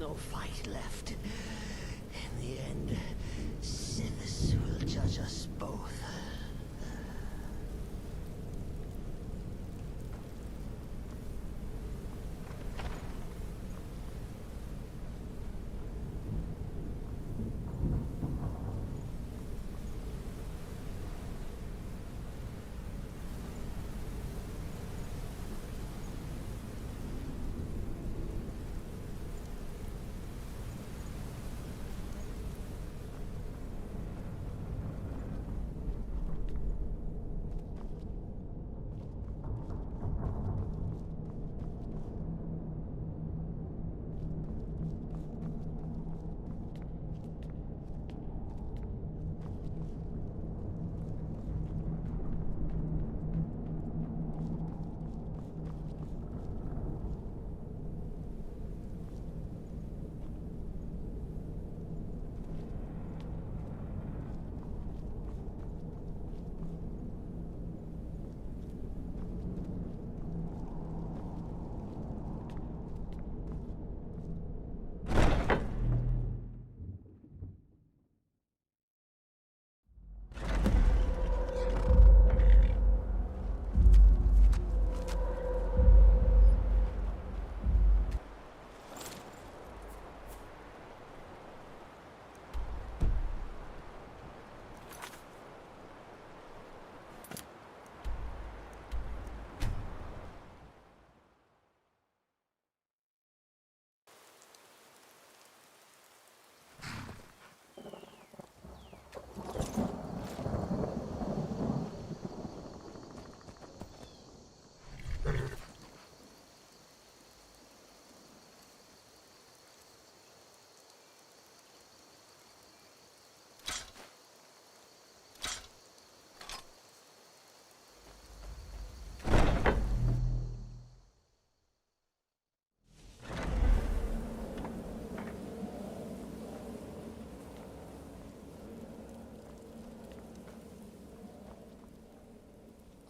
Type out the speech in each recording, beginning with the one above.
no fight left. In the end, Sithis will judge us both.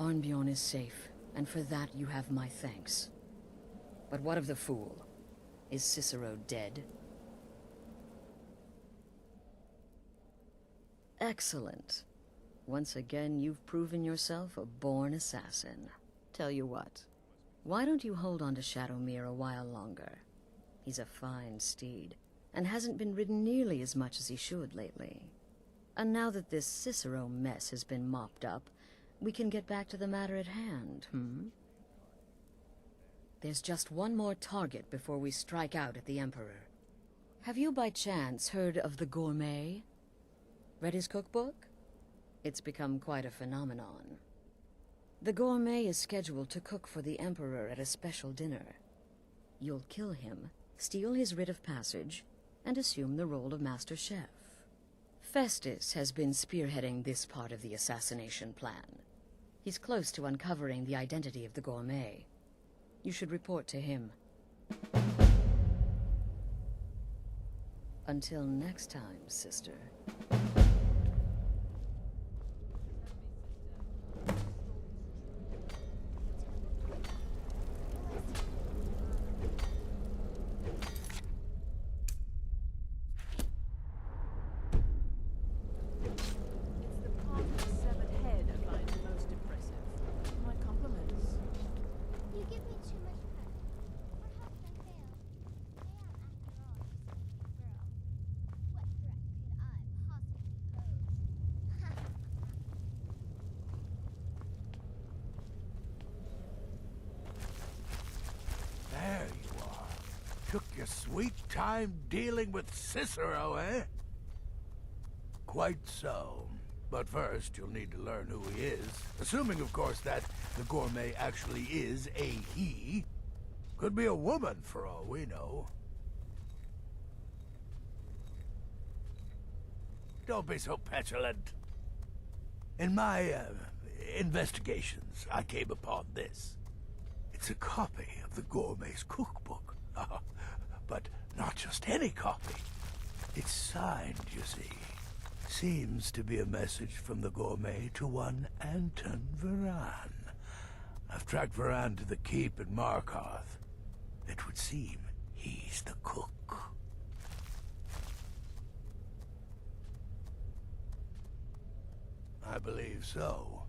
Arnbjorn is safe, and for that you have my thanks. But what of the fool? Is Cicero dead? Excellent. Once again, you've proven yourself a born assassin. Tell you what, why don't you hold on to Shadowmere a while longer? He's a fine steed, and hasn't been ridden nearly as much as he should lately. And now that this Cicero mess has been mopped up, we can get back to the matter at hand, There's just one more target before we strike out at the Emperor. Have you by chance heard of the Gourmet? Read his cookbook? It's become quite a phenomenon. The Gourmet is scheduled to cook for the Emperor at a special dinner. You'll kill him, steal his writ of passage, and assume the role of Master Chef. Festus has been spearheading this part of the assassination plan. He's close to uncovering the identity of the Gourmet. You should report to him. Until next time, sister. Took your sweet time dealing with Cicero, eh? Quite so. But first, you'll need to learn who he is. Assuming, of course, that the Gourmet actually is a he. Could be a woman, for all we know. Don't be so petulant. In my, investigations, I came upon this. It's a copy of the Gourmet's cookbook. But not just any copy. It's signed, you see. Seems to be a message from the Gourmet to one Anton Varan. I've tracked Varan to the keep in Markarth. It would seem he's the cook. I believe so.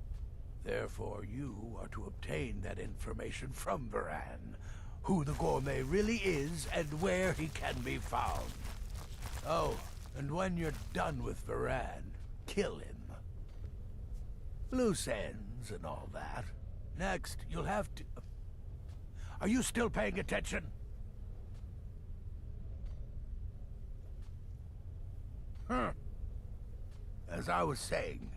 Therefore, you are to obtain that information from Varan. Who the gourmet really is, and where he can be found. Oh, and when you're done with Varan, kill him. Loose ends and all that. Next, you'll have to... Are you still paying attention? As I was saying,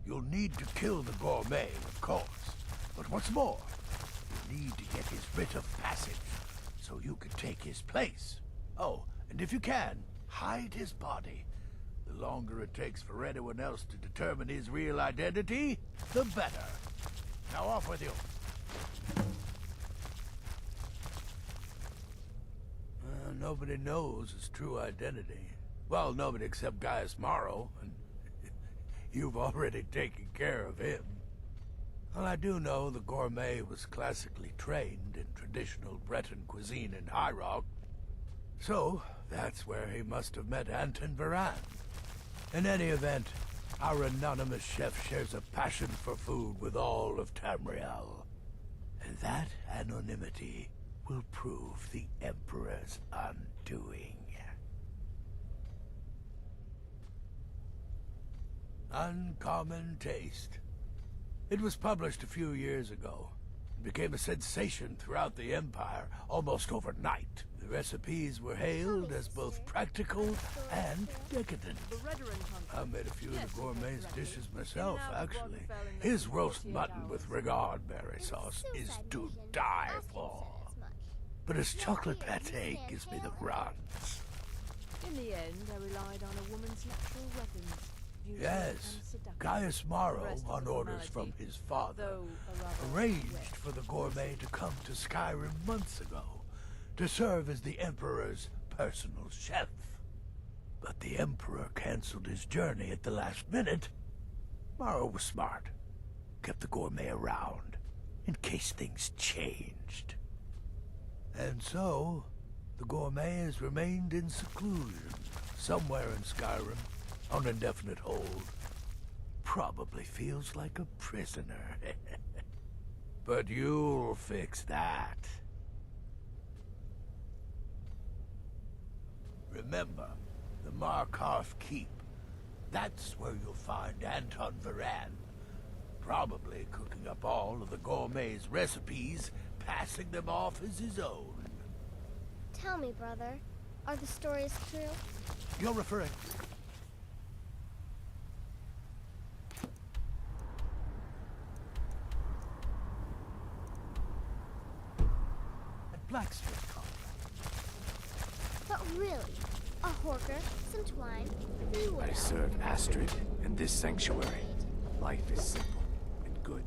you'll need to kill the gourmet, of course. But what's more, you need to get his writ of passage, so you can take his place. Oh, and if you can, hide his body. The longer it takes for anyone else to determine his real identity, the better. Now off with you. Nobody knows his true identity. Well, nobody except Gaius Morrow, and you've already taken care of him. Well, I do know the gourmet was classically trained in traditional Breton cuisine in High Rock. So, that's where he must have met Anton Varan. In any event, our anonymous chef shares a passion for food with all of Tamriel. And that anonymity will prove the Emperor's undoing. Uncommon Taste. It was published a few years ago. It became a sensation throughout the Empire almost overnight. The recipes were hailed as both practical and decadent. I made a few of the gourmet's dishes myself, actually. His roast mutton with regard berry sauce is to die for. But his chocolate pate gives me the runs. In the end, I relied on a woman's natural weapons. Yes, Gaius Morrow, on orders from his father, arranged for the gourmet to come to Skyrim months ago to serve as the Emperor's personal chef. But the Emperor canceled his journey at the last minute. Morrow was smart, kept the gourmet around in case things changed. And so, the gourmet has remained in seclusion, somewhere in Skyrim, on indefinite hold. Probably feels like a prisoner. But you'll fix that. Remember, the Markarth Keep. That's where you'll find Anton Varan. Probably cooking up all of the gourmet's recipes, passing them off as his own. Tell me, brother, are the stories true? You're referring... blacksmith contract. But really, a horker, some twine, a few wood I serve Astrid in this sanctuary. Life is simple and good.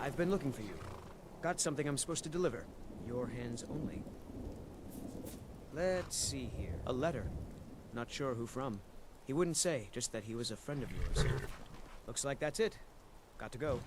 I've been looking for you. Got something I'm supposed to deliver. Your hands only. Let's see here. A letter. Not sure who from. He wouldn't say, just that he was a friend of yours. Looks like that's it. Got to go.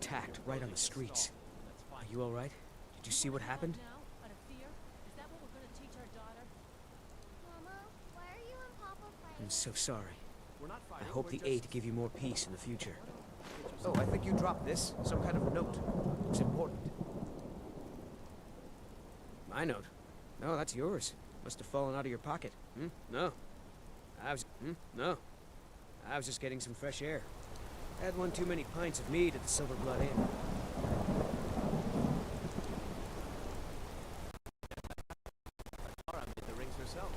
attacked right on the streets. Are you alright? Did you see what happened? Mama, why are you and Papa fighting? I'm so sorry. I hope the 8 give you more peace in the future. Oh, I think you dropped this. Some kind of note. Looks important. My note? No, that's yours. Must have fallen out of your pocket. No. No. I was just getting some fresh air. Had one too many pints of mead at the Silver Blood Inn. Laura did the rings herself.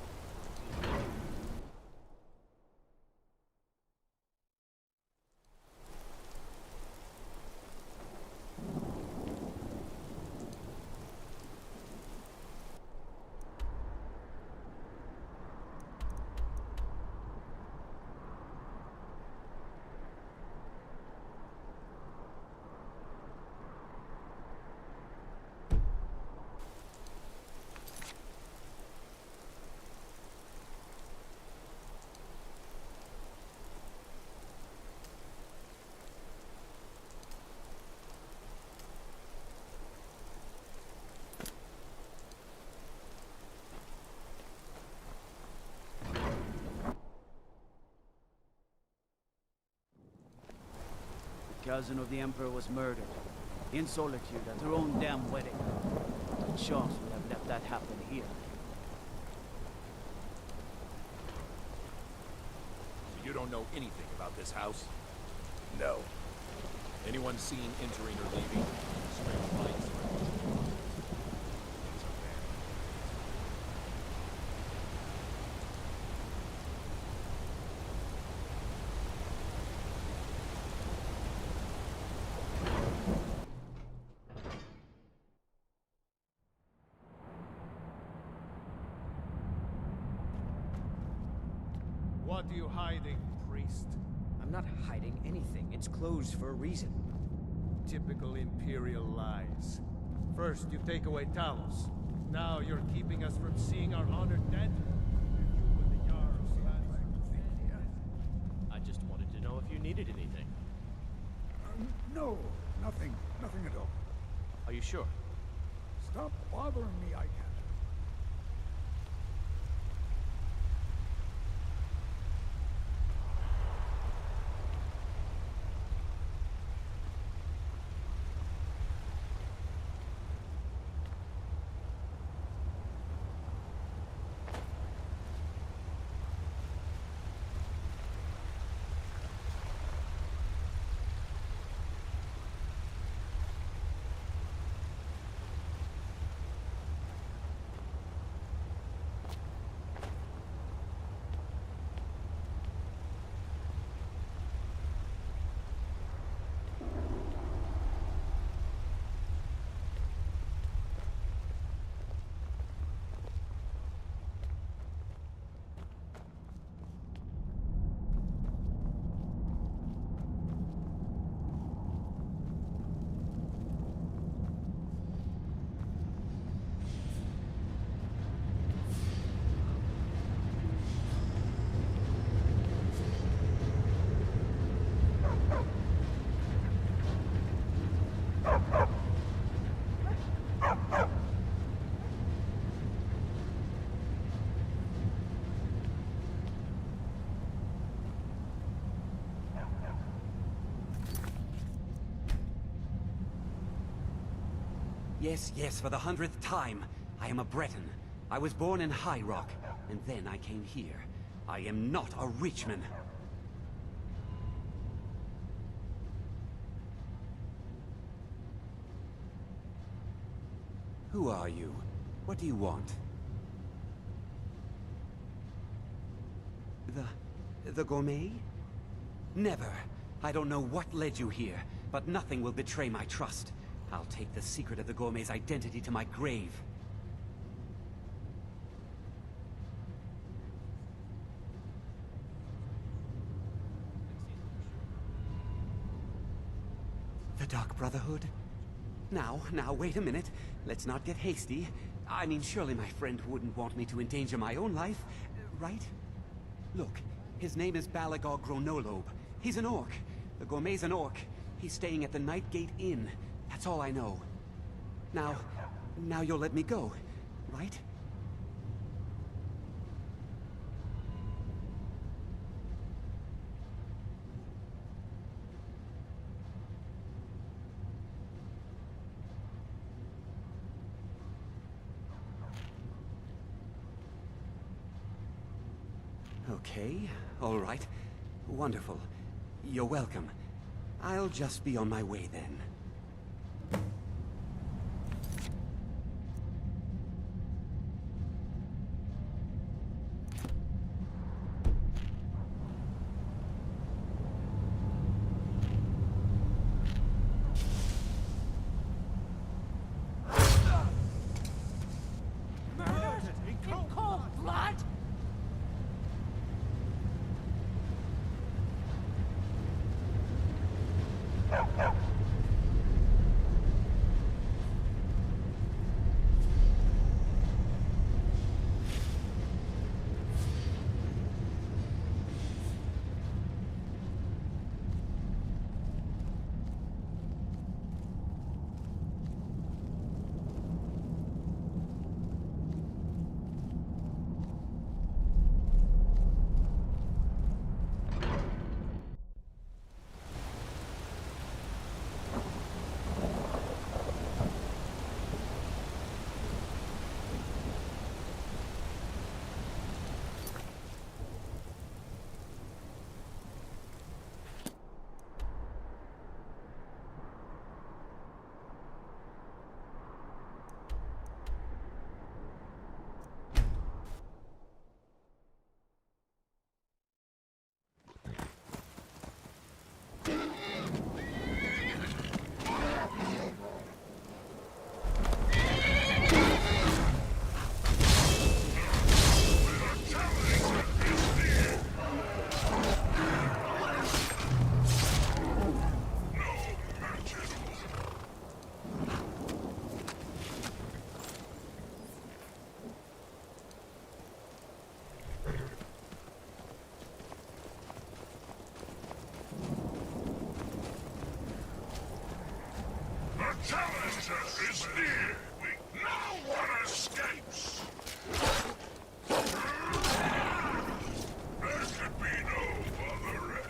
Cousin of the Emperor was murdered, in solitude at her own damn wedding. What chance would have let that happen here? You don't know anything about this house? No. Anyone seen entering or leaving? Strange lights. What are you hiding, priest? I'm not hiding anything. It's closed for a reason. Typical Imperial lies. First, you take away Talos. Now you're keeping us from seeing our honored dead? I just wanted to know if you needed anything. No, nothing at all. Are you sure? Stop bothering me, I can't. Yes, for the 100th time. I am a Breton. I was born in High Rock, and then I came here. I am not a Richman. Who are you? What do you want? The gourmet? Never. I don't know what led you here, but nothing will betray my trust. I'll take the secret of the gourmet's identity to my grave. The Dark Brotherhood? Now, wait a minute. Let's not get hasty. I mean, surely my friend wouldn't want me to endanger my own life, right? Look, his name is Balagog Gronolobe. He's an orc. The gourmet's an orc. He's staying at the Nightgate Inn. That's all I know. Now you'll let me go, right? Okay, all right. Wonderful. You're welcome. I'll just be on my way then. Challenger is near! No one escapes! There could be no other end.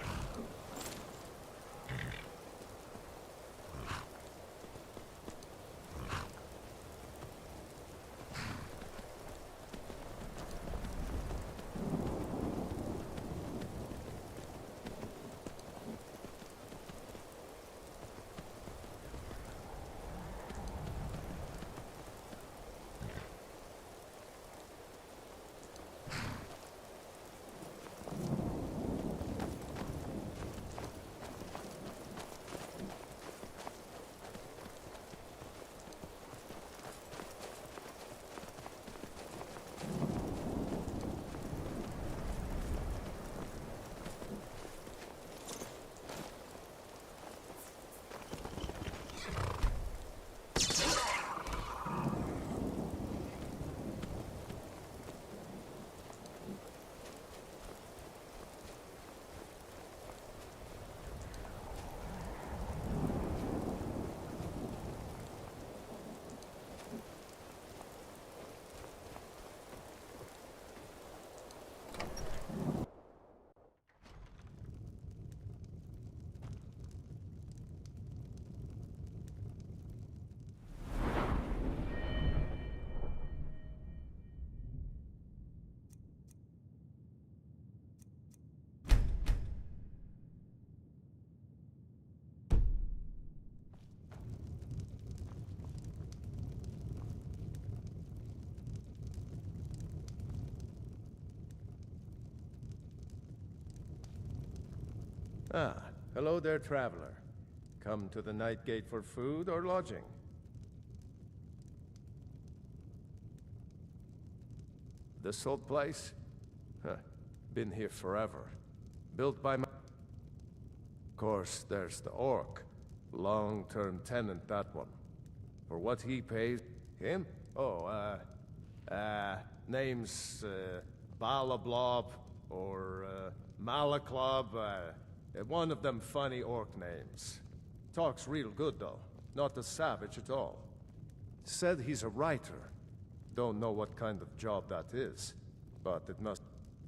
Ah, hello there, traveler. Come to the Nightgate for food or lodging? This old place? Huh. Been here forever. Built by my... Of course, there's the orc. Long-term tenant, that one. For what he pays... Him? Oh, name's, Balablob, or, Malaklob, one of them funny orc names. Talks real good, though. Not a savage at all. Said he's a writer. Don't know what kind of job that is, but it must...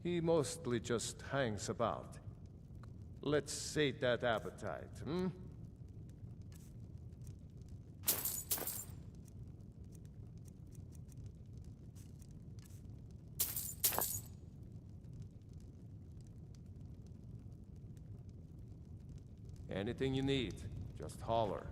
He mostly just hangs about. Let's sate that appetite, hmm? Anything you need, just holler.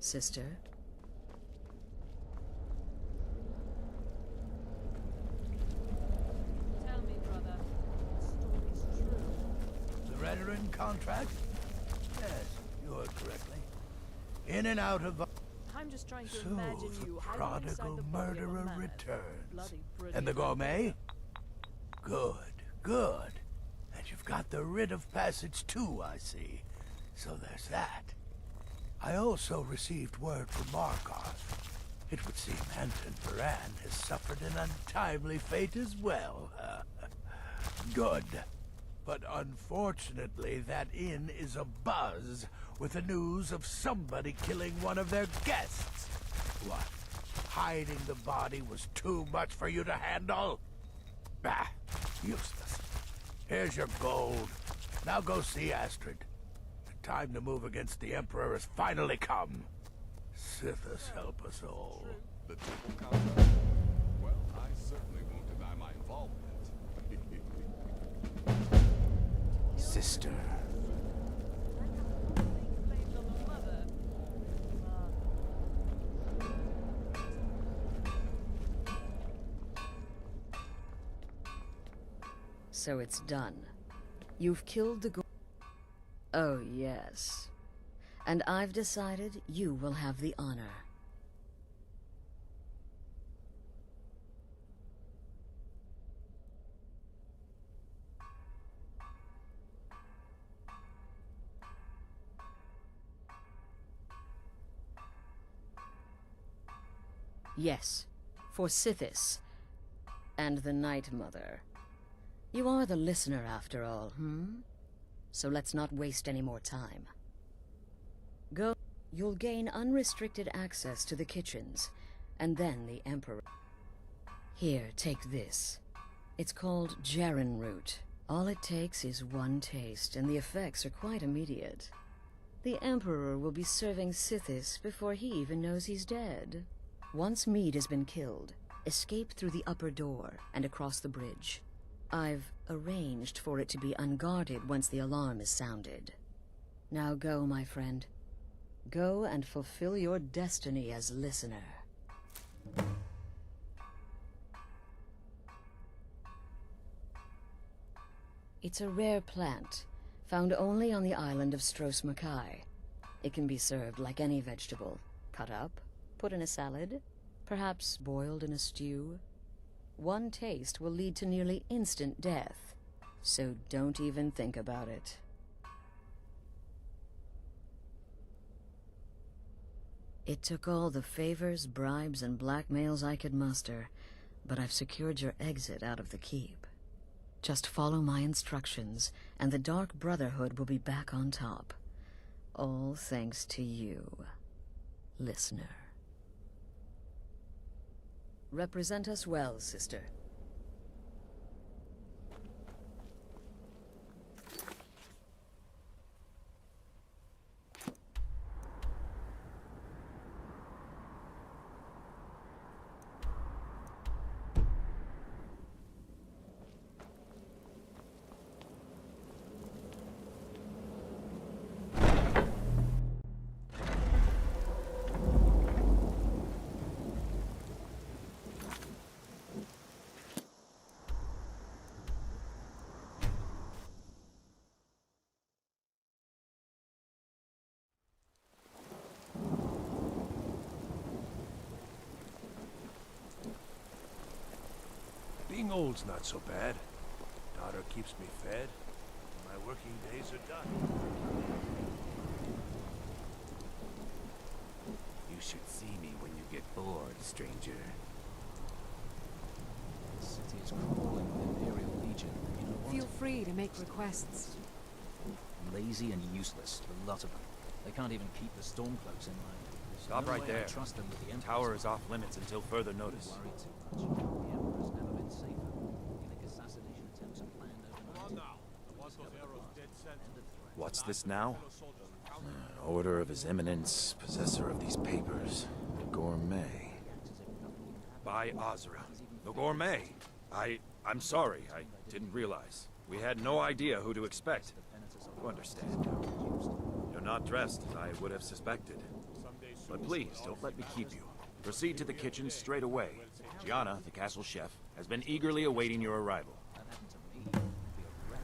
sister. Tell me, brother, the story's true. Surrendering contract? Yes, you heard correctly. In and out of... I'm just trying to So imagine the you hiding inside prodigal the body of a murderer man. returns. Bloody brilliant. And the gourmet? Good, good. And you've got the writ of passage too, I see. So there's that. I also received word from Markarth. It would seem Anton Varan has suffered an untimely fate as well. Good. But unfortunately, that inn is abuzz with the news of somebody killing one of their guests. What? Hiding the body was too much for you to handle? Bah, useless. Here's your gold. Now go see Astrid. The time to move against the Emperor has finally come. Sithis help us all. The triple contract? Well, I certainly won't deny my involvement. Sister. So it's done. You've killed the Oh, yes. And I've decided you will have the honor. Yes, for Sithis and the Night Mother. You are the listener, after all, So let's not waste any more time. Go. You'll gain unrestricted access to the kitchens, and then the Emperor. Here, take this. It's called Jaren root. All it takes is one taste, and the effects are quite immediate. The Emperor will be serving Sithis before he even knows he's dead. Once Mead has been killed, escape through the upper door and across the bridge. I've arranged for it to be unguarded once the alarm is sounded. Now go, my friend. Go and fulfill your destiny as listener. It's a rare plant, found only on the island of Stros Makai. It can be served like any vegetable, cut up, put in a salad, perhaps boiled in a stew. One taste will lead to nearly instant death, so don't even think about it. It took all the favors, bribes, and blackmails I could muster, but I've secured your exit out of the keep. Just follow my instructions, and the Dark Brotherhood will be back on top. All thanks to you, listener. Represent us well, sister. Being old's not so bad. Daughter keeps me fed. My working days are done. You should see me when you get bored, stranger. The city is crawling with Imperial Legion. You know what? Feel free to make requests. Lazy and useless, the lot of them. They can't even keep the Stormcloaks in line. Stop No right way I there. trust them with the The Emperor's tower is fire. off limits until further notice. Worry too much. The Emperor's never been safer. Gimmick assassination attempts are planned overnight. What's this now? Order of His Eminence, possessor of these papers. The Gourmet. By Azra. The Gourmet. I'm sorry. I didn't realize. We had no idea who to expect. You understand. You're not dressed as I would have suspected. But please, don't let me keep you. Proceed to the kitchen straight away. Gianna, the castle chef, has been eagerly awaiting your arrival. That happened to me. It'd be a record.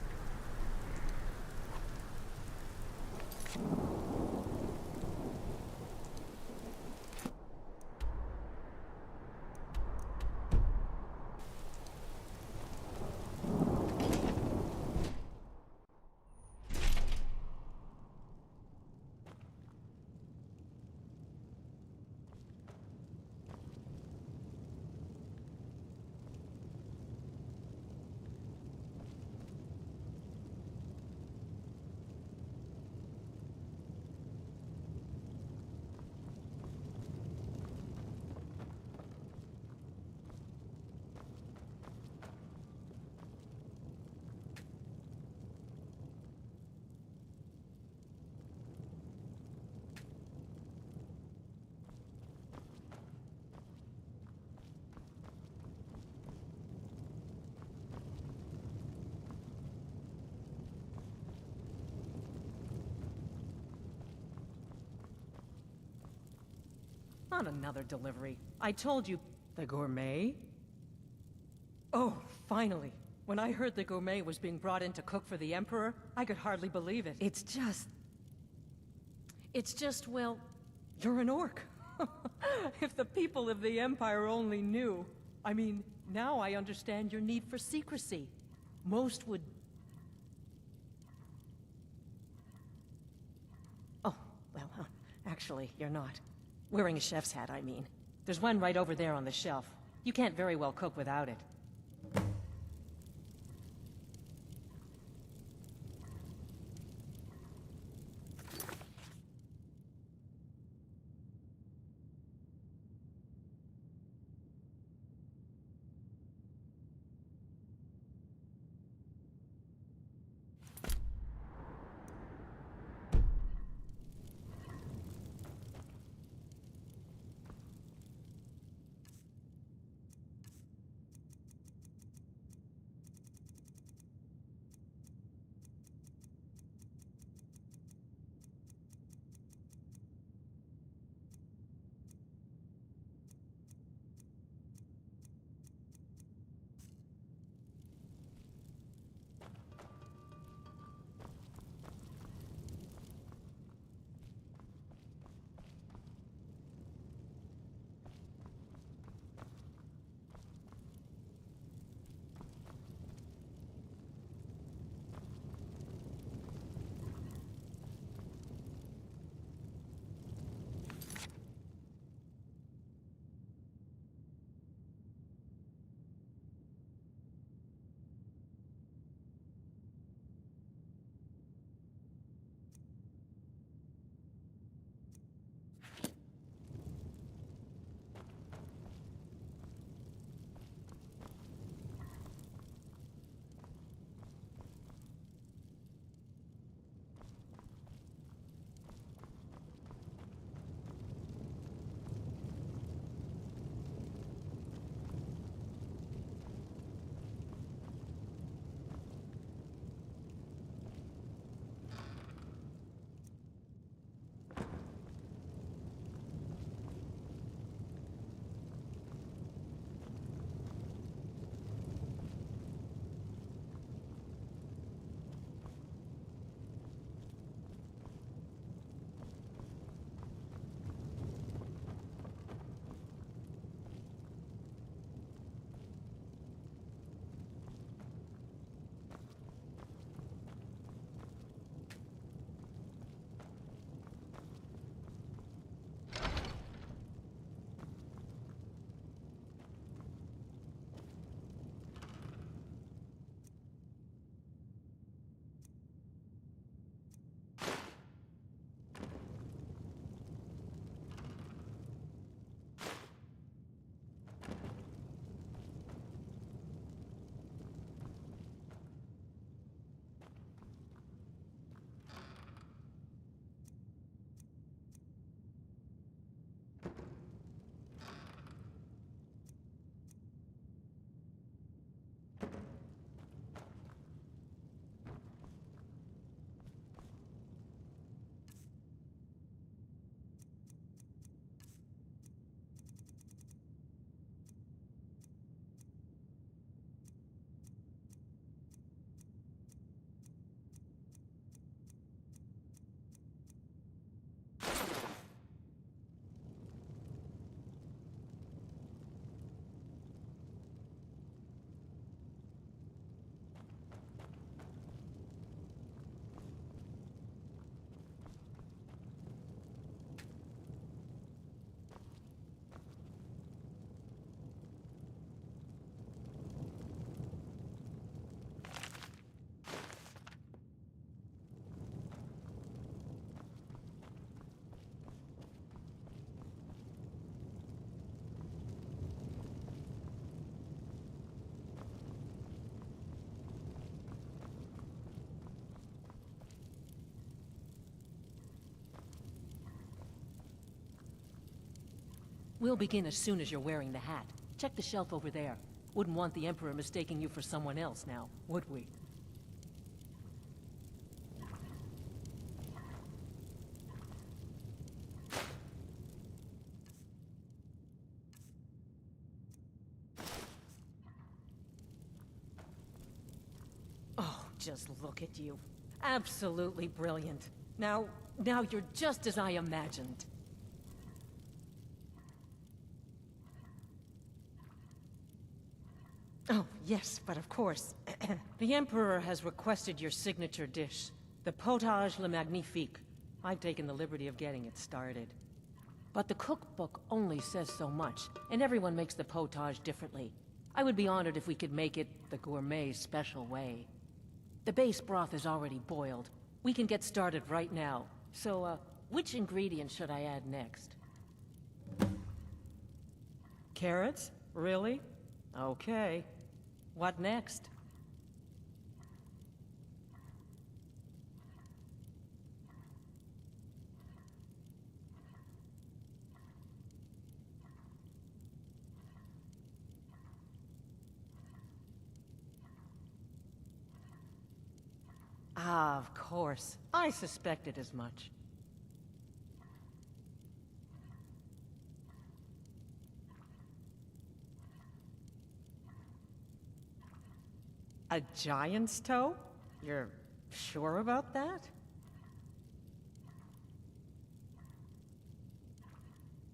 Not another delivery. I told you... The gourmet? Oh, finally. When I heard the gourmet was being brought in to cook for the Emperor, I could hardly believe it. It's just, well, you're an orc. If the people of the Empire only knew. I mean, now I understand your need for secrecy. Most would... Oh, well, actually, you're not. Wearing a chef's hat, I mean. There's one right over there on the shelf. You can't very well cook without it. We'll begin as soon as you're wearing the hat. Check the shelf over there. Wouldn't want the Emperor mistaking you for someone else now, would we? Oh, just look at you. Absolutely brilliant. Now you're just as I imagined. Oh, yes, but of course. The Emperor has requested your signature dish, the potage le magnifique. I've taken the liberty of getting it started. But the cookbook only says so much, and everyone makes the potage differently. I would be honored if we could make it the gourmet special way. The base broth is already boiled. We can get started right now. So, which ingredient should I add next? Carrots? Really? Okay. What next? Ah, of course. I suspected as much. A giant's toe? You're sure about that?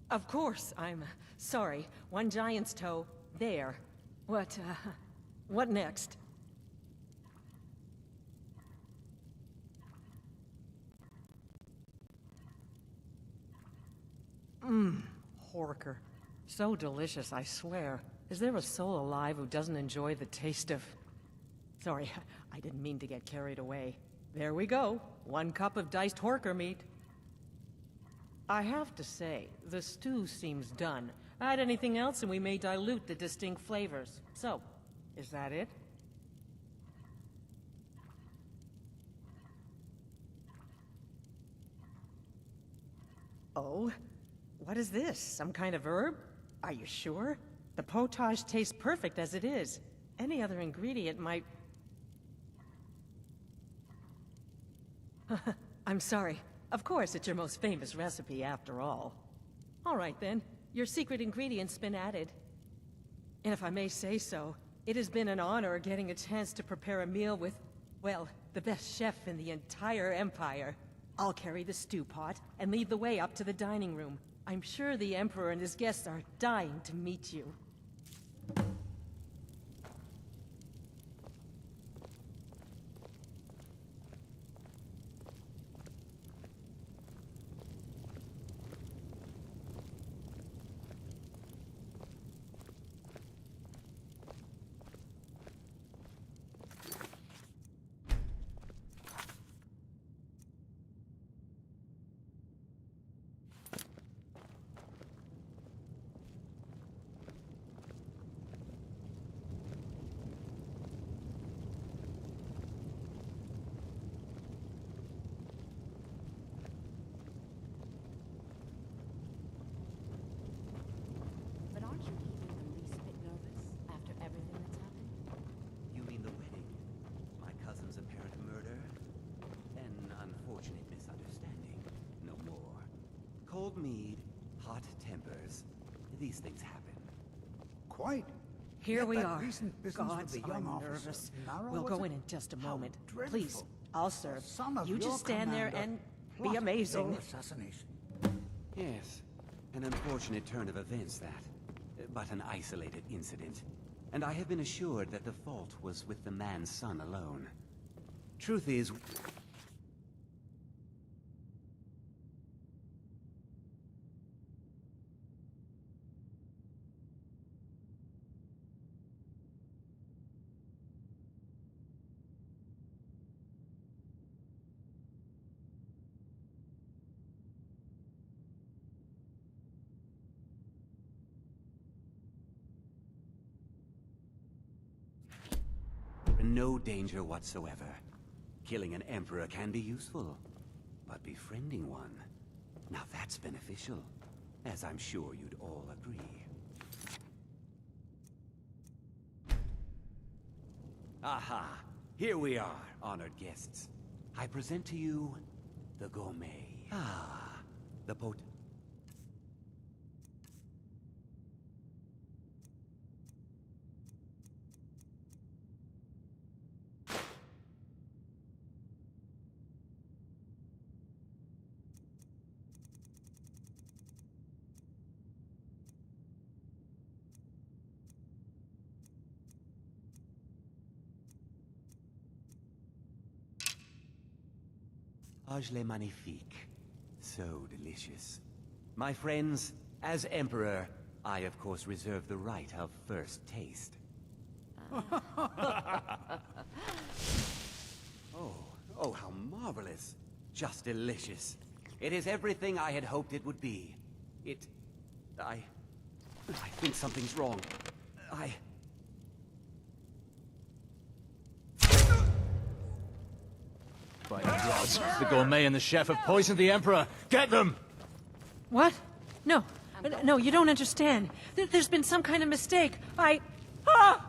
Of course, I'm sorry. One giant's toe, there. What next? Horker. So delicious, I swear. Is there a soul alive who doesn't enjoy the taste of... Sorry, I didn't mean to get carried away. There we go. 1 cup of diced horker meat. I have to say, the stew seems done. Add anything else and we may dilute the distinct flavors. So, is that it? Oh? What is this? Some kind of herb? Are you sure? The potage tastes perfect as it is. Any other ingredient might... I'm sorry. Of course, it's your most famous recipe after all. All right then, your secret ingredient's been added. And if I may say so, it has been an honor getting a chance to prepare a meal with, well, the best chef in the entire Empire. I'll carry the stew pot and lead the way up to the dining room. I'm sure the Emperor and his guests are dying to meet you. But aren't you even the least bit nervous after everything that's happened? You mean the wedding? My cousin's apparent murder? An unfortunate misunderstanding. No more. Cold mead, hot tempers. These things happen. Quite. Here Yet we that are. recent business with Gods, the young I'm officer, nervous. narrow We'll was go it? in just a How moment. dreadful. Please, I'll serve. Son of You your just stand there commander and be plotted amazing. your assassination. Yes. An unfortunate turn of events, that. But an isolated incident. And I have been assured that the fault was with the man's son alone. Truth is... no danger whatsoever. Killing an emperor can be useful, but befriending one, now that's beneficial. as I'm sure you'd all agree. Aha! Here we are, honored guests. I present to you the gourmet. Ah, the le magnifique. So delicious. My friends, as Emperor, I of course reserve the right of first taste. Oh, how marvelous. Just delicious. It is everything I had hoped it would be. I think something's wrong. By the gods, the gourmet and the chef have poisoned the Emperor! Get them! What? No. No, you don't understand. There's been some kind of mistake. Ah!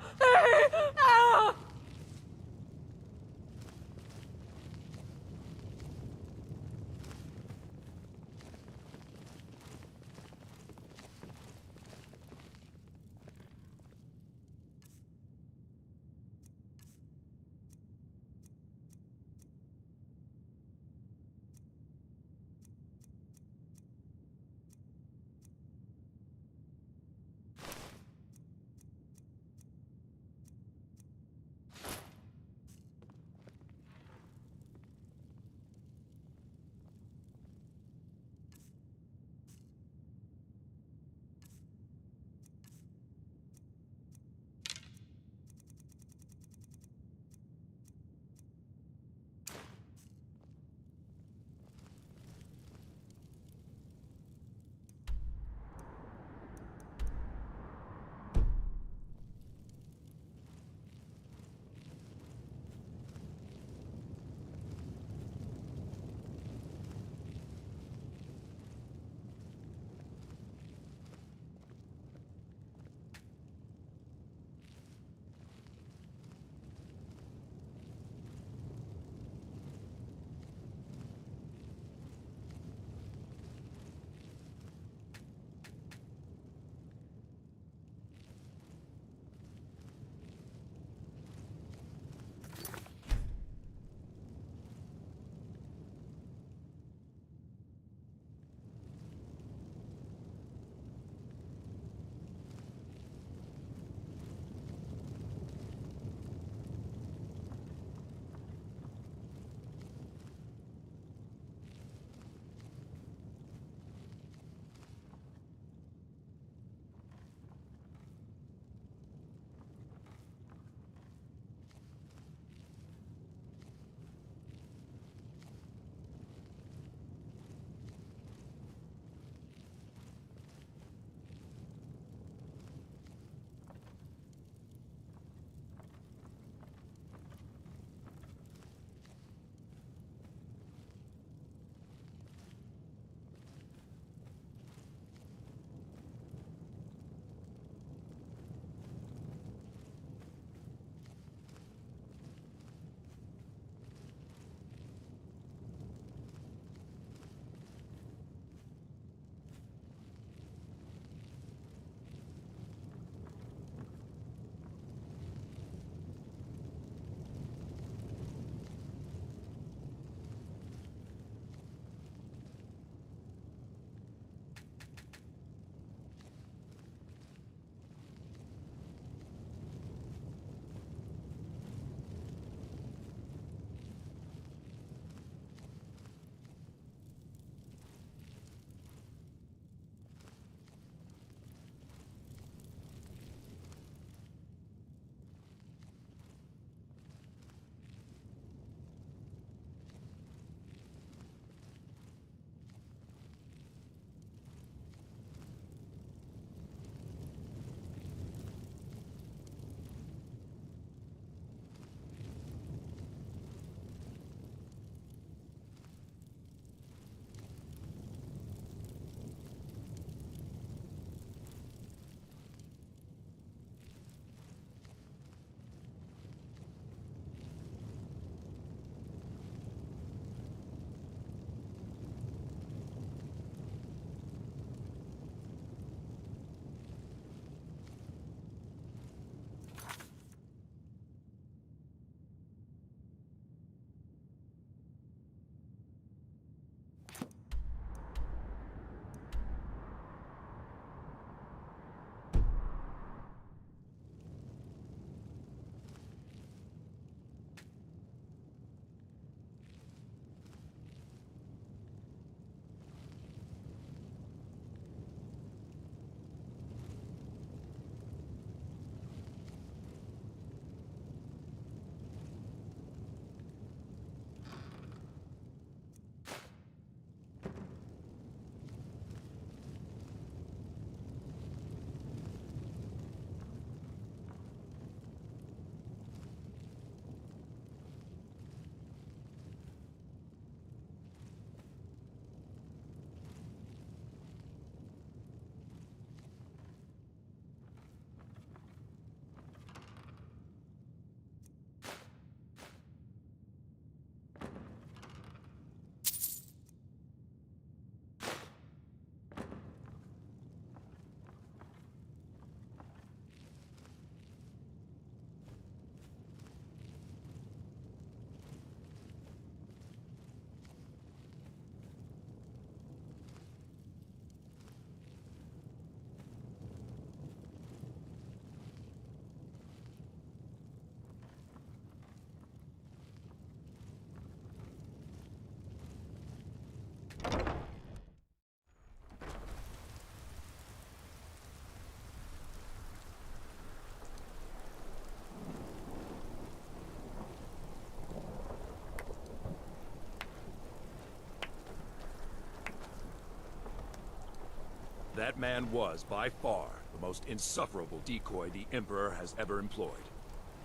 That man was, by far, the most insufferable decoy the Emperor has ever employed.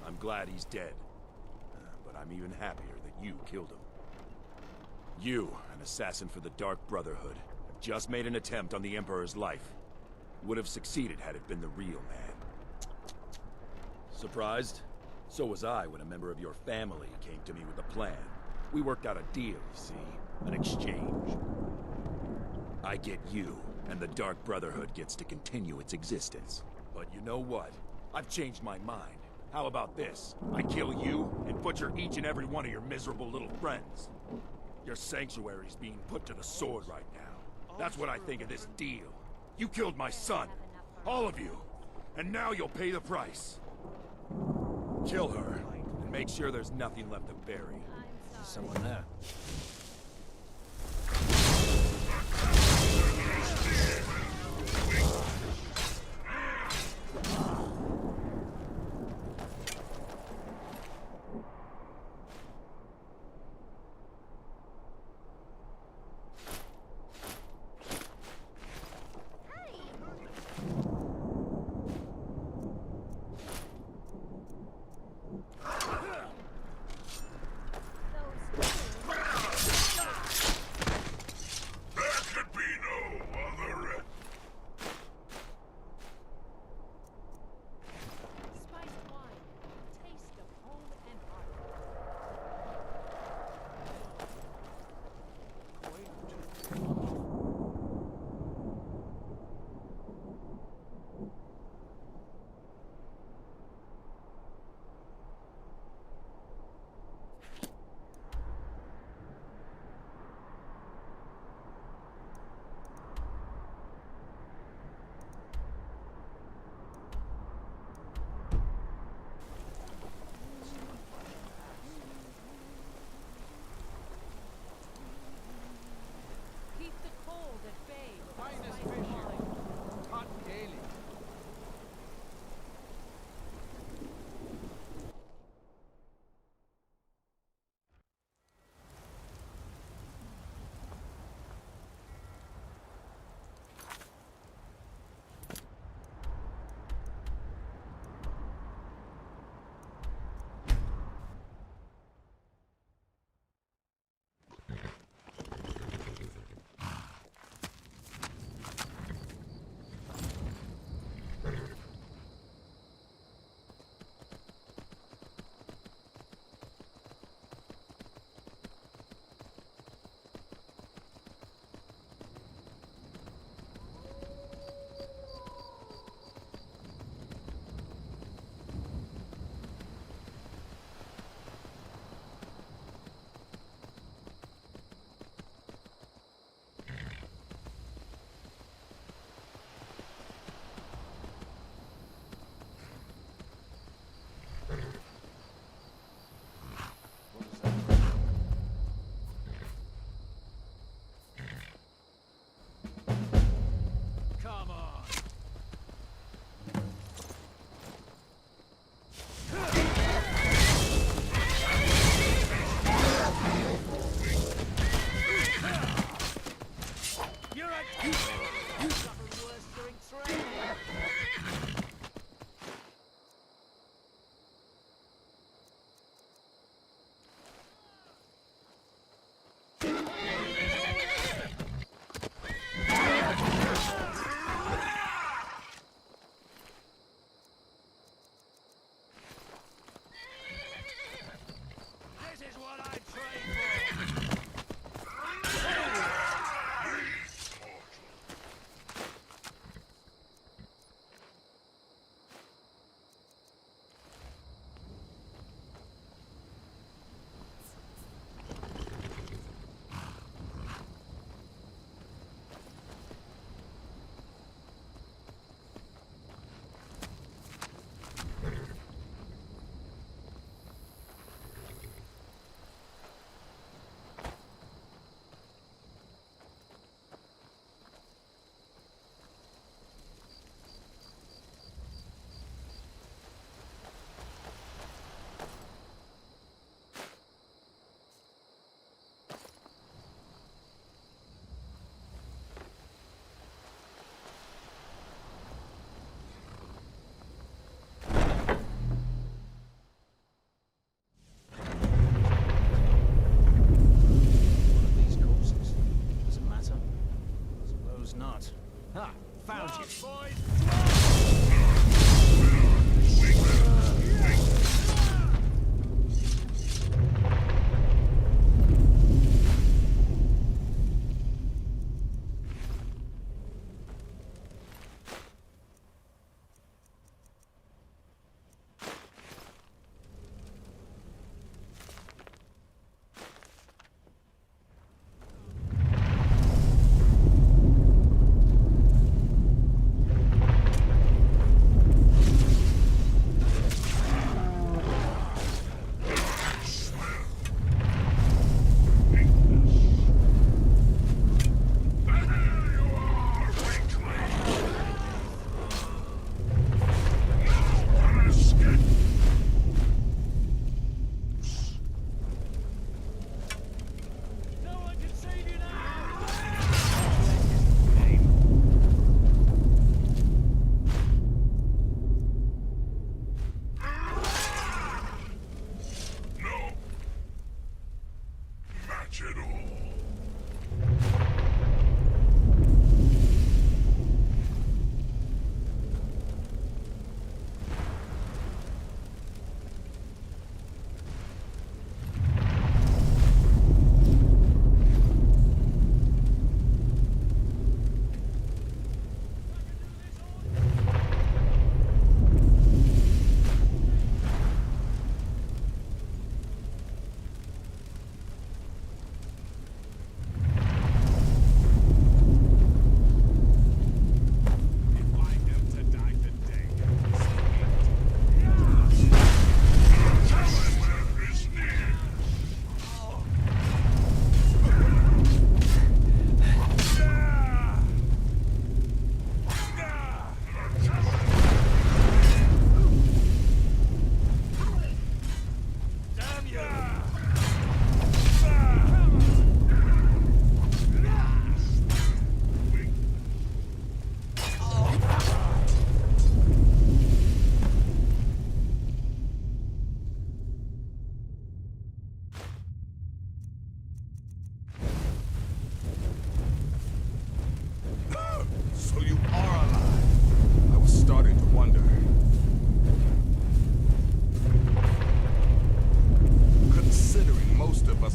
I'm glad he's dead. But I'm even happier that you killed him. You, an assassin for the Dark Brotherhood, have just made an attempt on the Emperor's life. Would have succeeded had it been the real man. Surprised? So was I when a member of your family came to me with a plan. We worked out a deal, you see. An exchange. I get you, and the Dark Brotherhood gets to continue its existence. But you know what? I've changed my mind. How about this? I kill you, and butcher each and every one of your miserable little friends. Your sanctuary's being put to the sword right now. That's what I think of this deal. You killed my son. All of you. And now you'll pay the price. Kill her, and make sure there's nothing left to bury. Someone there.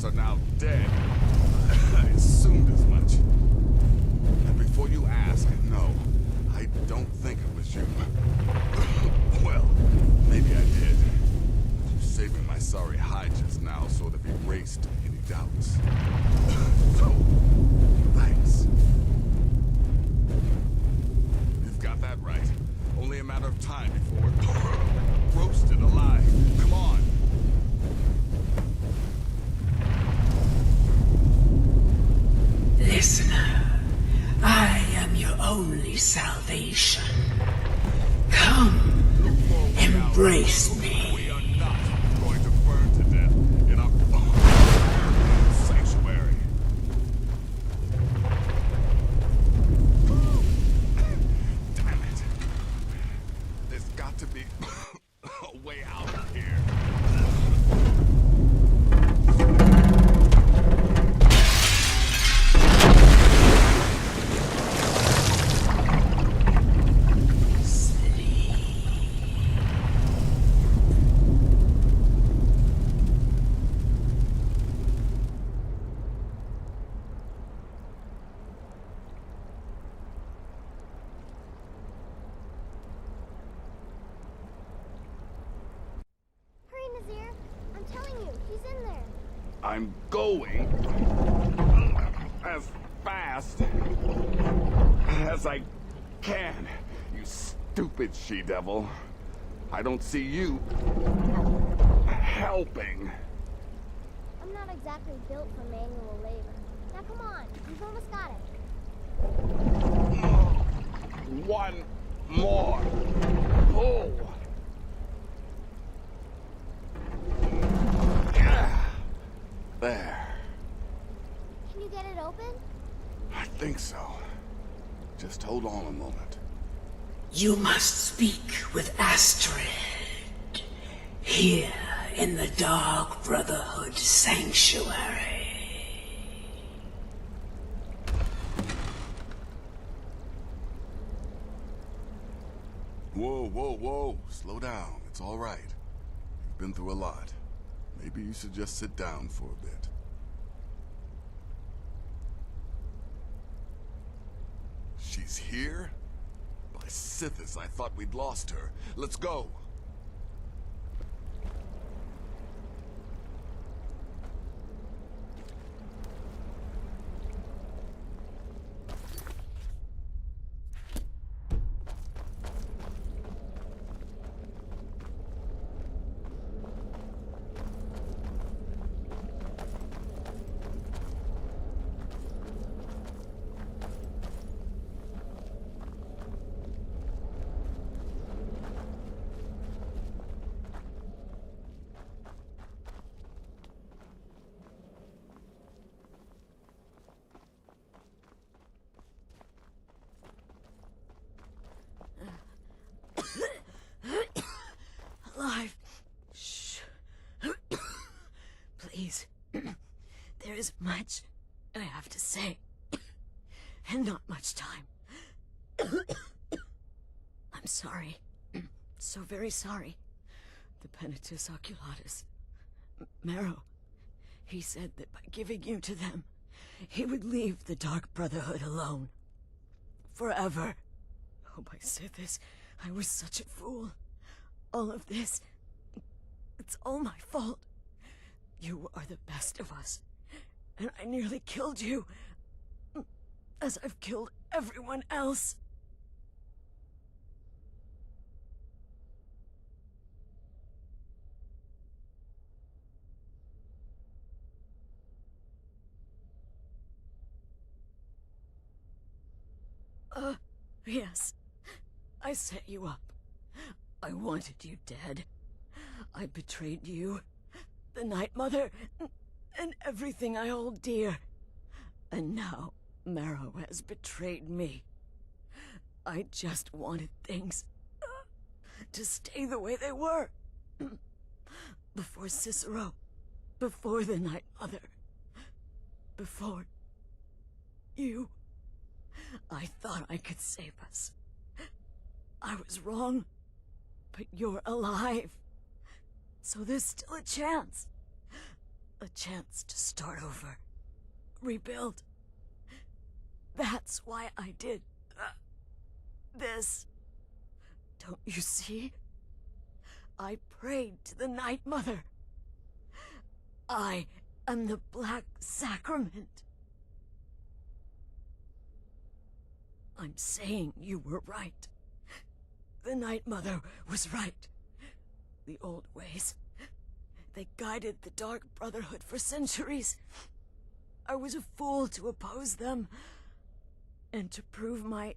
us are now dead. I assumed as much. And before you ask, no, I don't think it was you. Well, maybe I did. You saving my sorry hide just now sort of erased any doubts. So, thanks. You've got that right. Only a matter of time before we're roasted alive. Come on. Listener, I am your only salvation. Come, embrace me. We are not going to burn to death in our sanctuary. Damn it. There's got to be a way out of here. Hurry, Nazir. I'm telling you, he's in there. I'm going as fast as I can, you stupid she-devil. I don't see you helping. I'm not exactly built for manual labor. Now come on, you've almost got it. One more pull. There. Can you get it open? I think so. Just hold on a moment. You must speak with Astrid. Here in the Dark Brotherhood Sanctuary. Whoa, whoa, whoa. Slow down. It's all right. You've been through a lot. Maybe you should just sit down for a bit. She's here? By Sithis, I thought we'd lost her. Let's go. Alive. Shh. Please. There is much I have to say. And not much time. I'm sorry. So very sorry. The Penitus Oculatus. Marrow. He said that by giving you to them, he would leave the Dark Brotherhood alone. Forever. Oh, by Sithis, I was such a fool. All of this, it's all my fault. You are the best of us, and I nearly killed you, as I've killed everyone else. Yes. I set you up. I wanted you dead. I betrayed you, the Night Mother, and everything I hold dear. And now Marrow has betrayed me. I just wanted things to stay the way they were. Before Cicero, before the Night Mother, before you. I thought I could save us. I was wrong, but you're alive. So there's still a chance. A chance to start over. Rebuild. That's why I did this. Don't you see? I prayed to the Night Mother. I am the Black Sacrament. I'm saying you were right. The Night Mother was right. The old ways, they guided the Dark Brotherhood for centuries. I was a fool to oppose them. And to prove my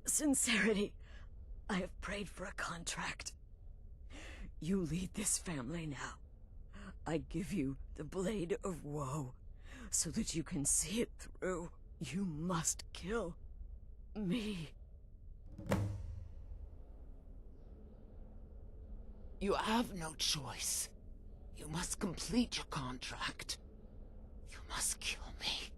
sincerity, I have prayed for a contract. You lead this family now. I give you the Blade of Woe, so that you can see it through. You must kill me. You have no choice. You must complete your contract. You must kill me.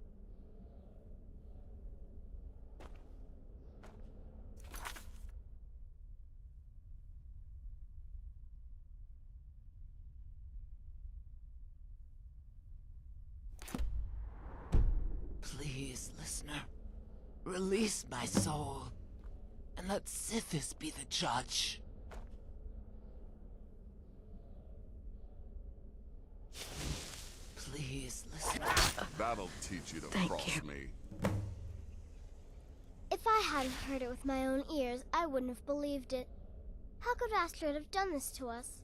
Please, listener, release my soul, and let Sithis be the judge. Please, listener. That'll teach you to cross me. If I hadn't heard it with my own ears, I wouldn't have believed it. How could Astrid have done this to us?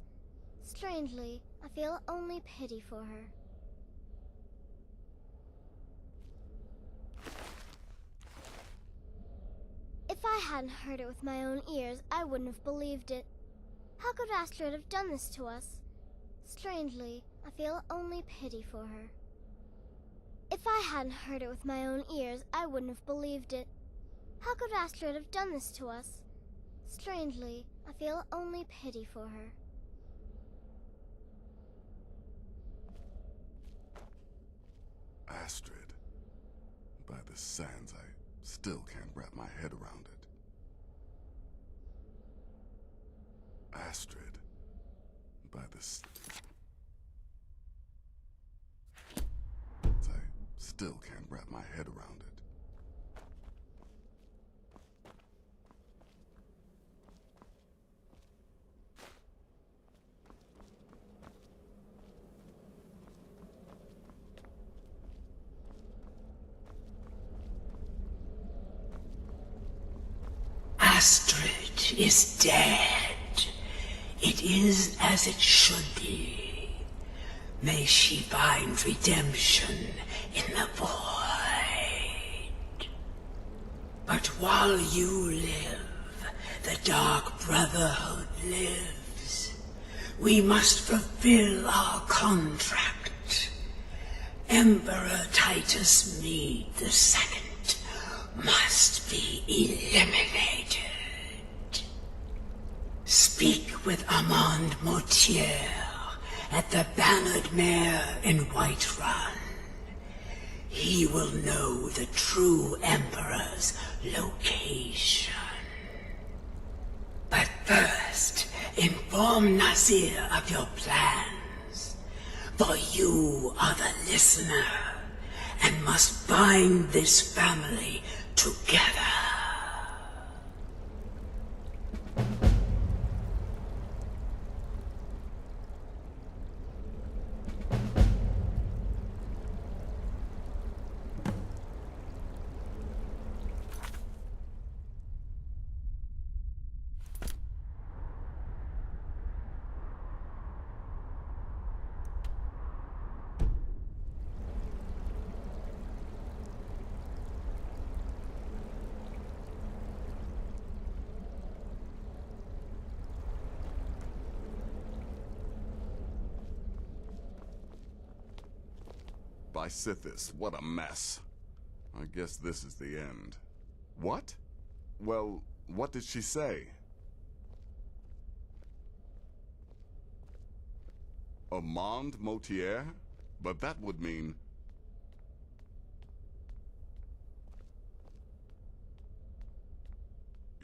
Strangely, I feel only pity for her. If I hadn't heard it with my own ears, I wouldn't have believed it. How could Astrid have done this to us? Strangely, I feel only pity for her. If I hadn't heard it with my own ears, I wouldn't have believed it. How could Astrid have done this to us? Strangely, I feel only pity for her. Astrid. By the sands, I still can't wrap my head around it. Astrid. By the I still can't wrap my head around it. Astrid is dead. It is as it should be. May she find redemption in the void. But while you live, the Dark Brotherhood lives. We must fulfill our contract. Emperor Titus Mede II must be eliminated. Speak with Armand Mortier at the Bannered Mare in Whiterun. He will know the true Emperor's location. But first, inform Nazir of your plans, for you are the listener and must bind this family together. By Sithis, what a mess. I guess this is the end. What? Well, what did she say? Armand Mortier? But that would mean...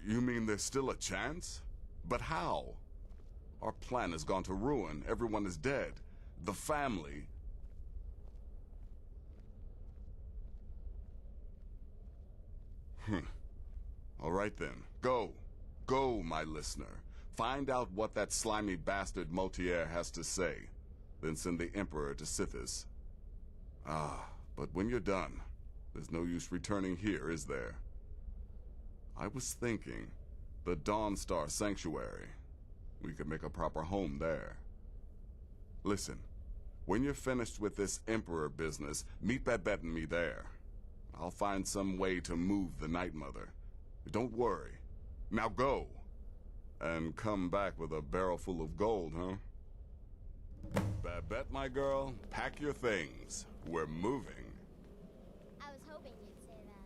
You mean there's still a chance? But how? Our plan has gone to ruin. Everyone is dead. the family. All right then. Go. Go, my listener. Find out what that slimy bastard Motier has to say. Then send the Emperor to Sithis. Ah, but when you're done, there's no use returning here, is there? I was thinking, the Dawnstar Sanctuary. We could make a proper home there. Listen, when you're finished with this Emperor business, meet Babette and me there. I'll find some way to move the Night Mother. Don't worry. Now go. And come back with a barrel full of gold, huh? Babette, my girl, pack your things. We're moving. I was hoping you'd say that.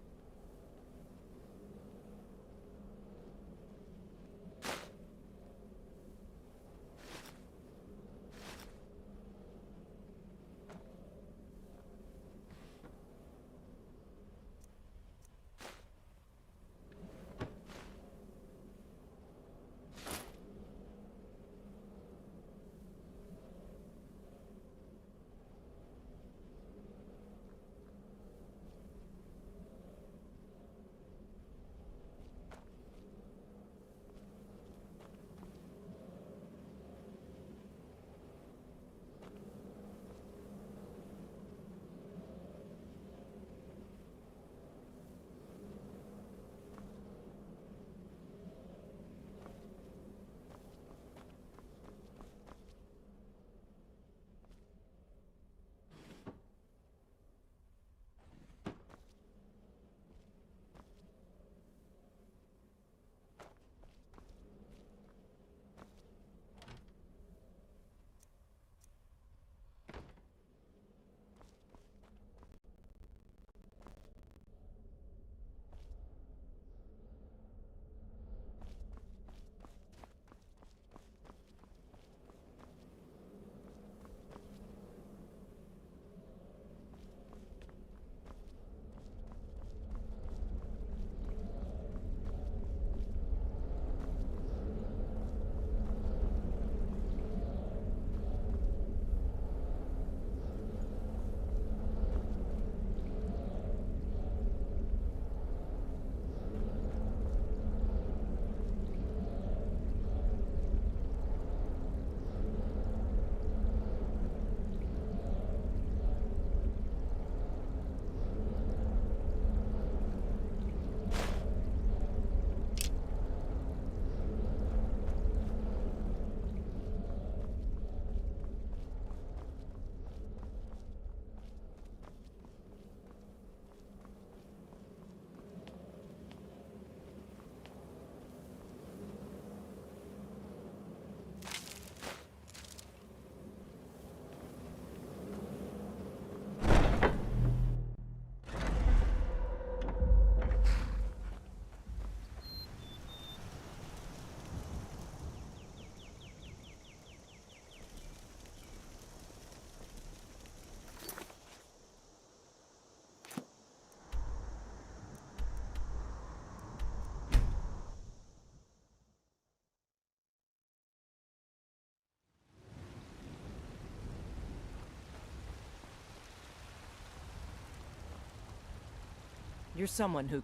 You're someone who...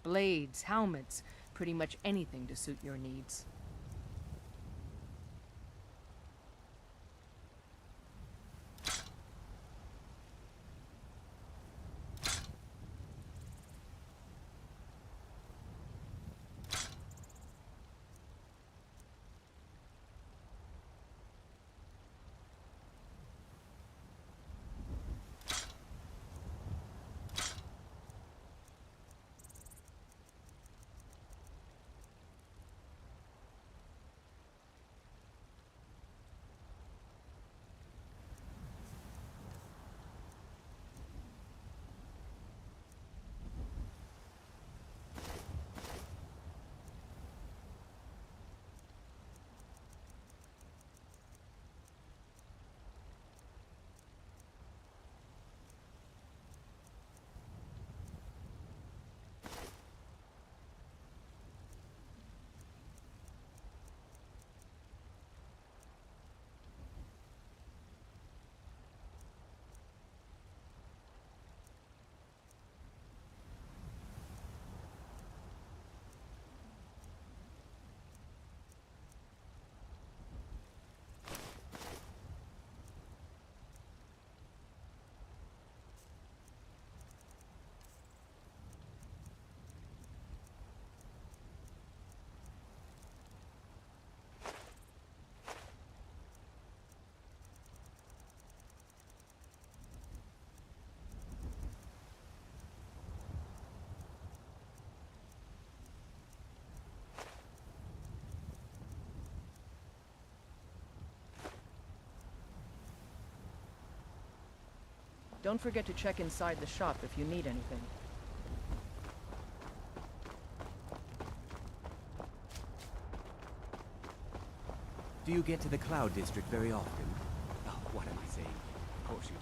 blades, helmets, pretty much anything to suit your needs. Don't forget to check inside the shop if you need anything. Do you get to the Cloud District very often? Oh, what am I saying? Of course you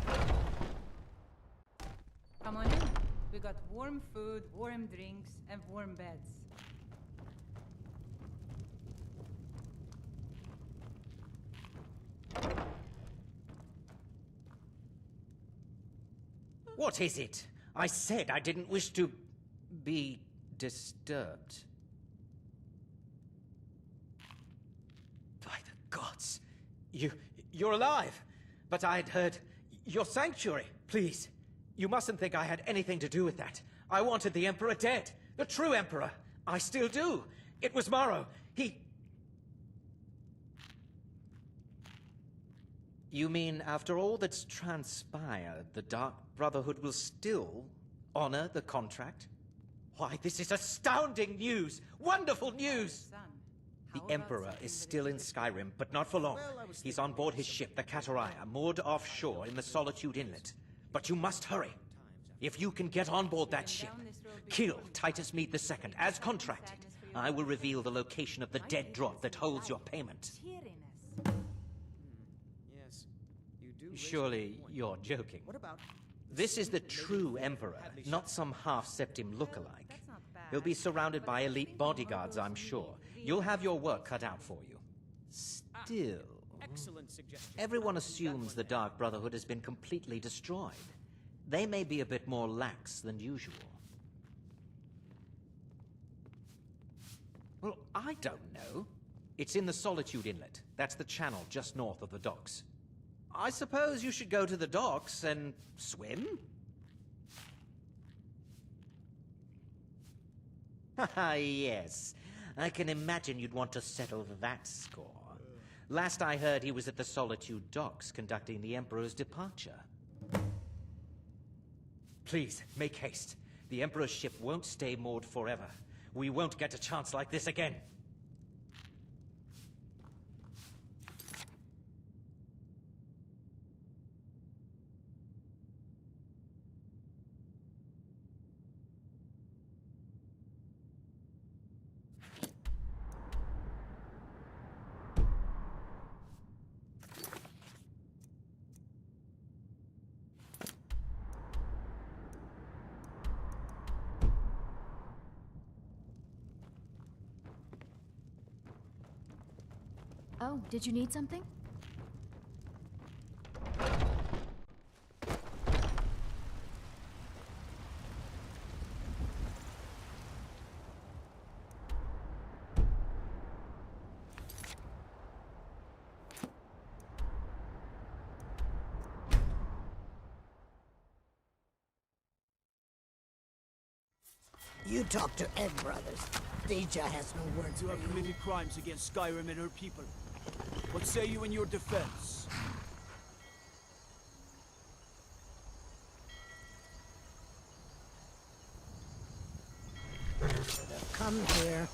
don't. Come on in. We got warm food, warm drinks, and warm beds. What is it? I said I didn't wish to be disturbed. By the gods! You're alive! But I'd heard your sanctuary. Please, you mustn't think I had anything to do with that. I wanted the Emperor dead. The true Emperor. I still do. It was Morrow. You mean, after all that's transpired, the Dark Brotherhood will still honor the contract? Why, this is astounding news! Wonderful news! The Emperor is still in Skyrim, but not for long. He's on board his ship, the Kataraya, moored offshore in the Solitude Inlet. But you must hurry. If you can get on board that ship, kill Titus Mead II, as contracted, I will reveal the location of the dead drop that holds your payment. Surely you're joking. This is the true Emperor, not some half-septim lookalike. He'll be surrounded by elite bodyguards, I'm sure. You'll have your work cut out for you. Still, everyone assumes the Dark Brotherhood has been completely destroyed. They may be a bit more lax than usual. Well, I don't know. It's in the Solitude Inlet. That's the channel just north of the docks. I suppose you should go to the docks and swim? Haha, yes. I can imagine you'd want to settle that score. Last I heard, he was at the Solitude docks conducting the Emperor's departure. Please, make haste. The Emperor's ship won't stay moored forever. We won't get a chance like this again. Oh, did you need something? You talk to Ed Brothers. Deja has no words. You have committed crimes against Skyrim and her people. What say you in your defense? Come here.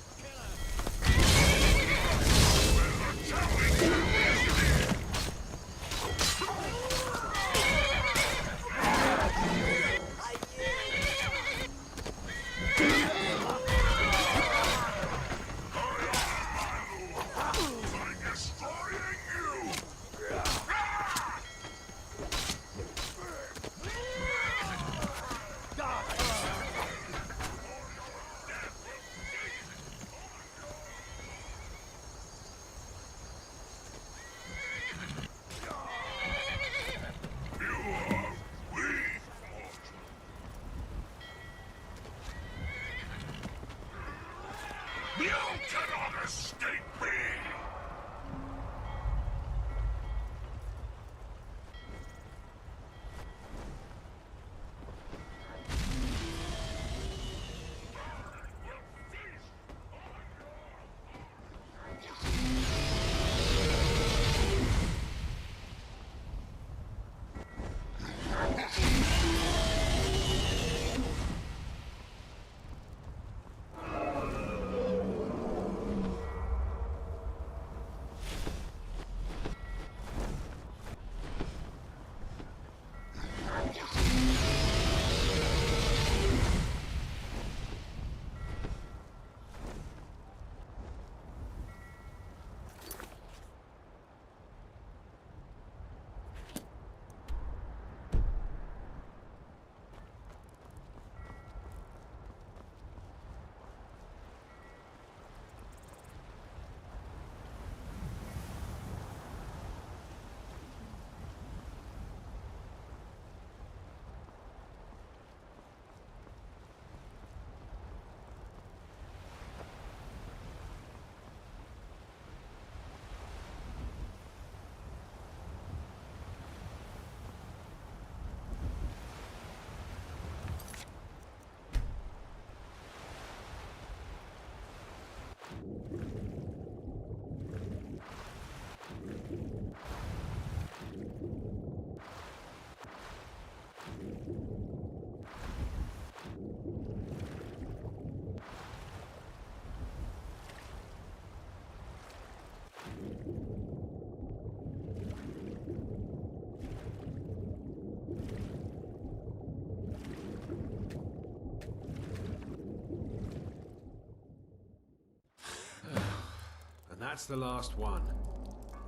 That's the last one.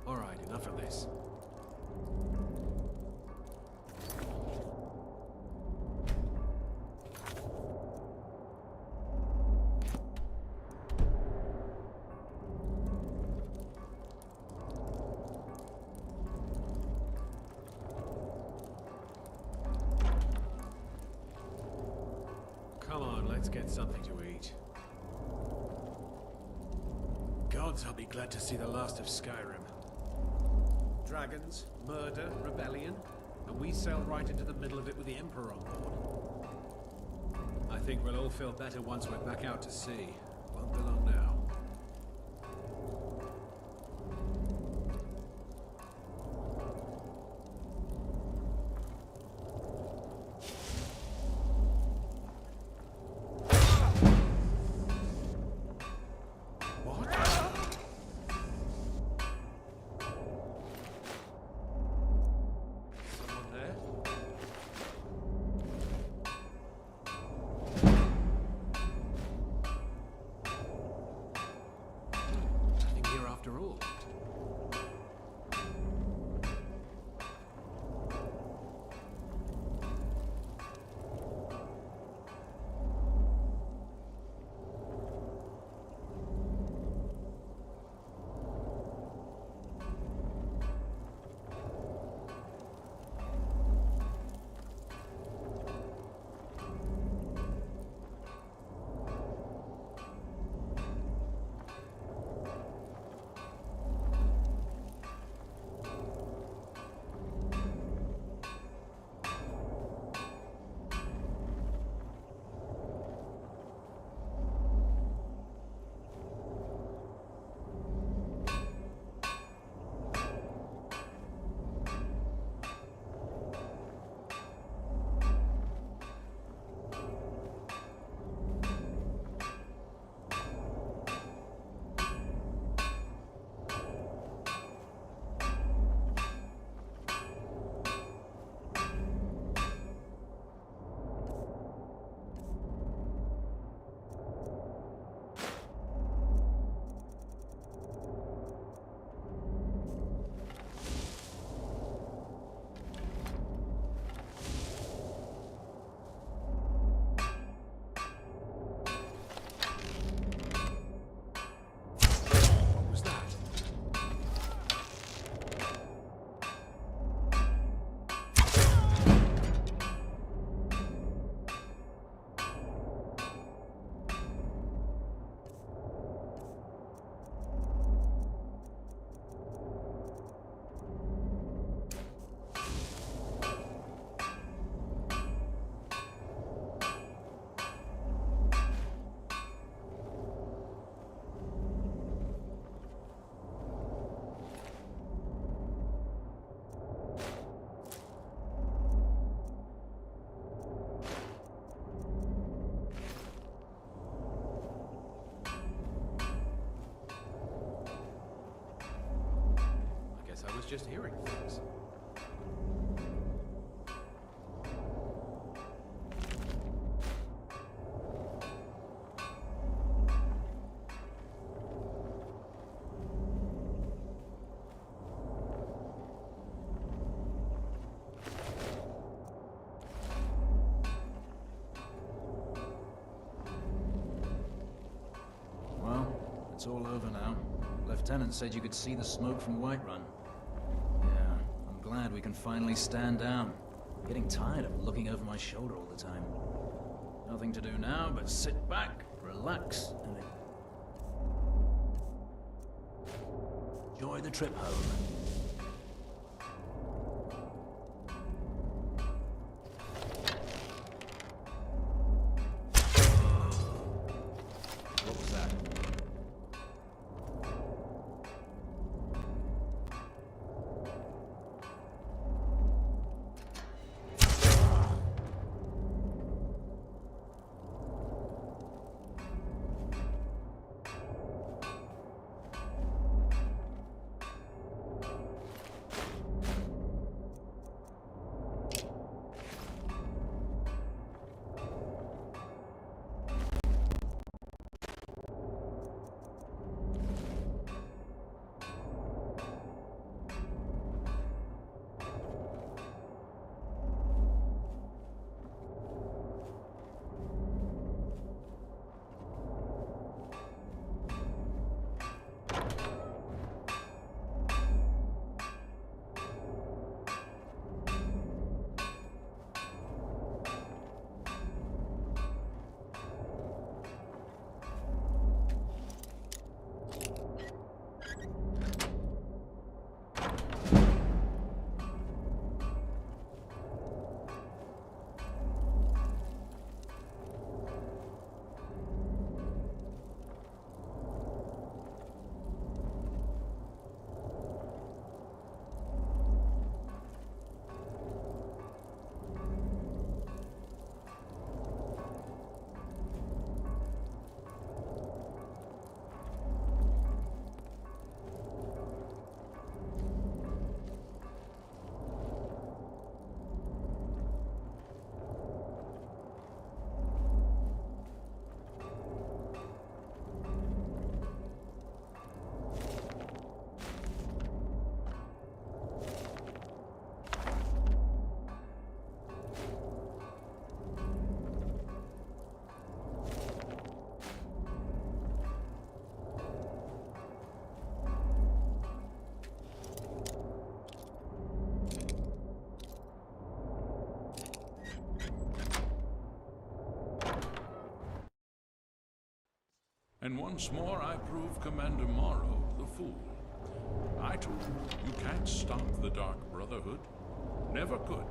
Alright, enough of this. Come on, let's get something to eat. Gods, I'll be glad to see the last of Skyrim. Dragons, murder, rebellion, and we sail right into the middle of it with the Emperor on board. I think we'll all feel better once we're back out to sea. Won't be long now. After all. I was just hearing things. Well, it's all over now. Lieutenant said you could see the smoke from Whiterun. Glad we can finally stand down. Getting tired of looking over my shoulder all the time. Nothing to do now but sit back, relax, and enjoy the trip home. What was that? And once more I prove Commander Morrow the fool. I told him, you can't stop the Dark Brotherhood. Never could.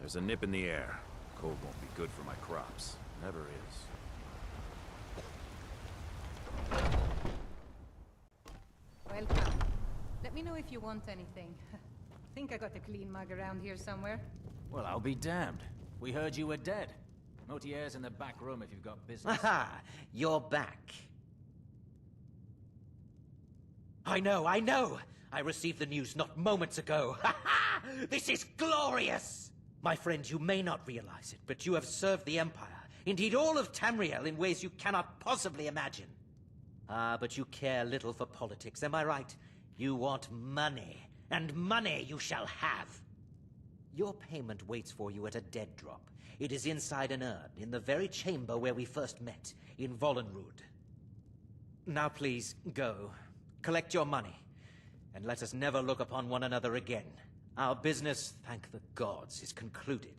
There's a nip in the air. Cold won't be good for my crops. Never is. Welcome. Let me know if you want anything. Think I got a clean mug around here somewhere? Well, I'll be damned. We heard you were dead. Motier's in the back room if you've got business. Aha! You're back. I know! I received the news not moments ago. Ha ha! This is glorious! My friend, you may not realize it, but you have served the Empire, indeed all of Tamriel, in ways you cannot possibly imagine. Ah, but you care little for politics, am I right? You want money, and money you shall have. Your payment waits for you at a dead drop. It is inside an urn, in the very chamber where we first met, in Vollenrud. Now please, go. Collect your money, and let us never look upon one another again. Our business, thank the gods, is concluded.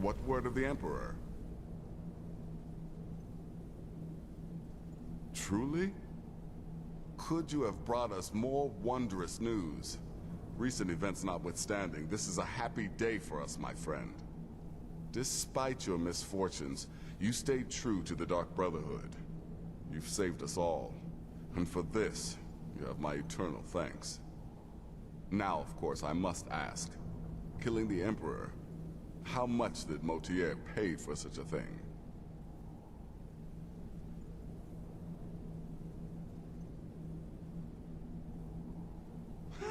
What word of the Emperor? Truly? Could you have brought us more wondrous news? Recent events notwithstanding, this is a happy day for us, my friend. Despite your misfortunes, you stayed true to the Dark Brotherhood. You've saved us all, and for this, you have my eternal thanks. Now, of course, I must ask, killing the Emperor, how much did Motier pay for such a thing?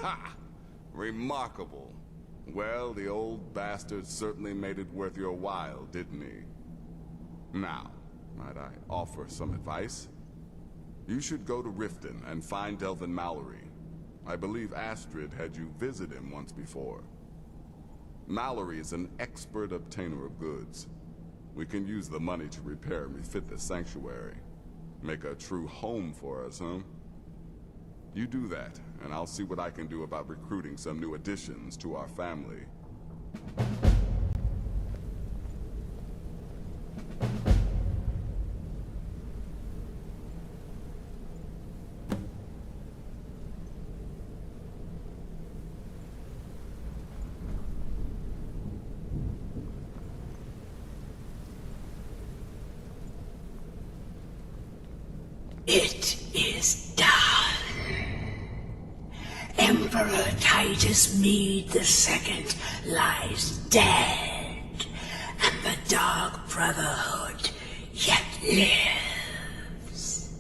Ha! Remarkable. Well, the old bastard certainly made it worth your while, didn't he? Now, might I offer some advice? You should go to Riften and find Delvin Mallory. I believe Astrid had you visit him once before. Mallory is an expert obtainer of goods. We can use the money to repair and refit the sanctuary. Make a true home for us, huh? You do that, and I'll see what I can do about recruiting some new additions to our family. It is done. Emperor Titus Mede II lies dead, and the Dark Brotherhood yet lives.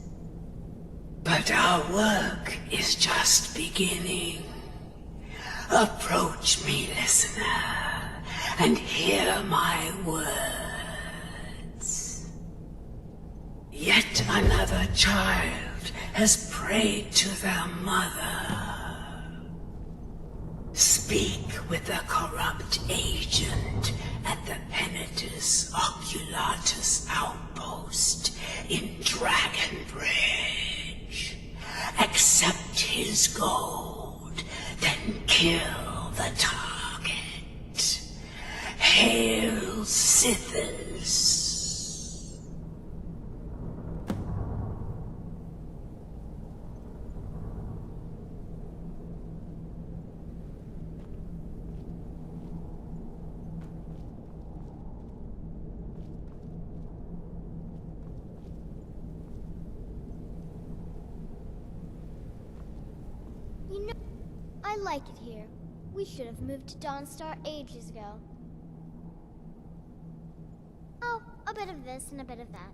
But our work is just beginning. Approach me, listener, and hear my words. Yet another child has prayed to their mother. Speak with the corrupt agent at the Penitus Oculatus outpost in Dragonbridge. Accept his gold, then kill the target. Hail Sithis! You know, I like it here. We should have moved to Dawnstar ages ago. Oh, a bit of this and a bit of that.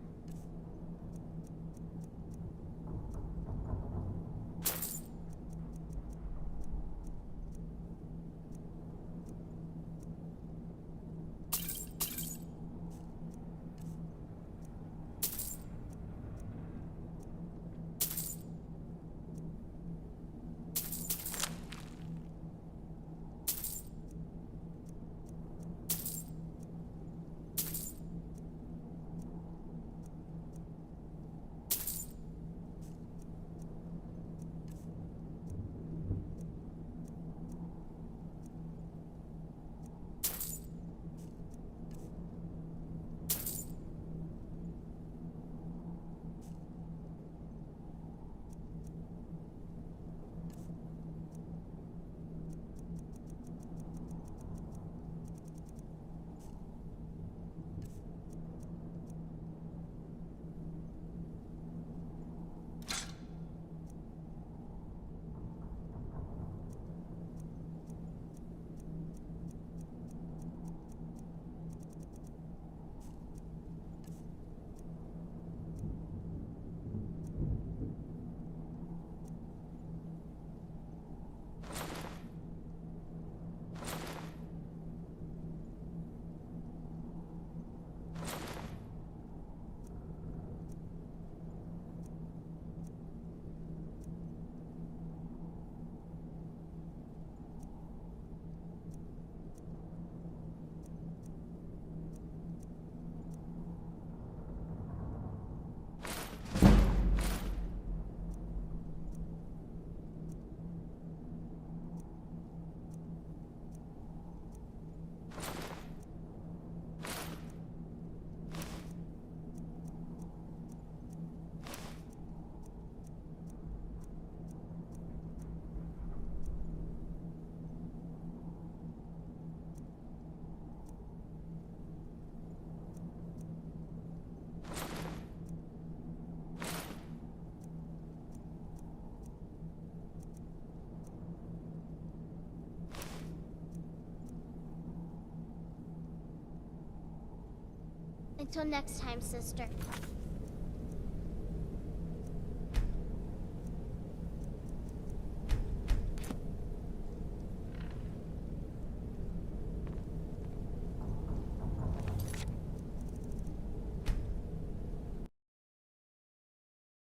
Until next time, sister.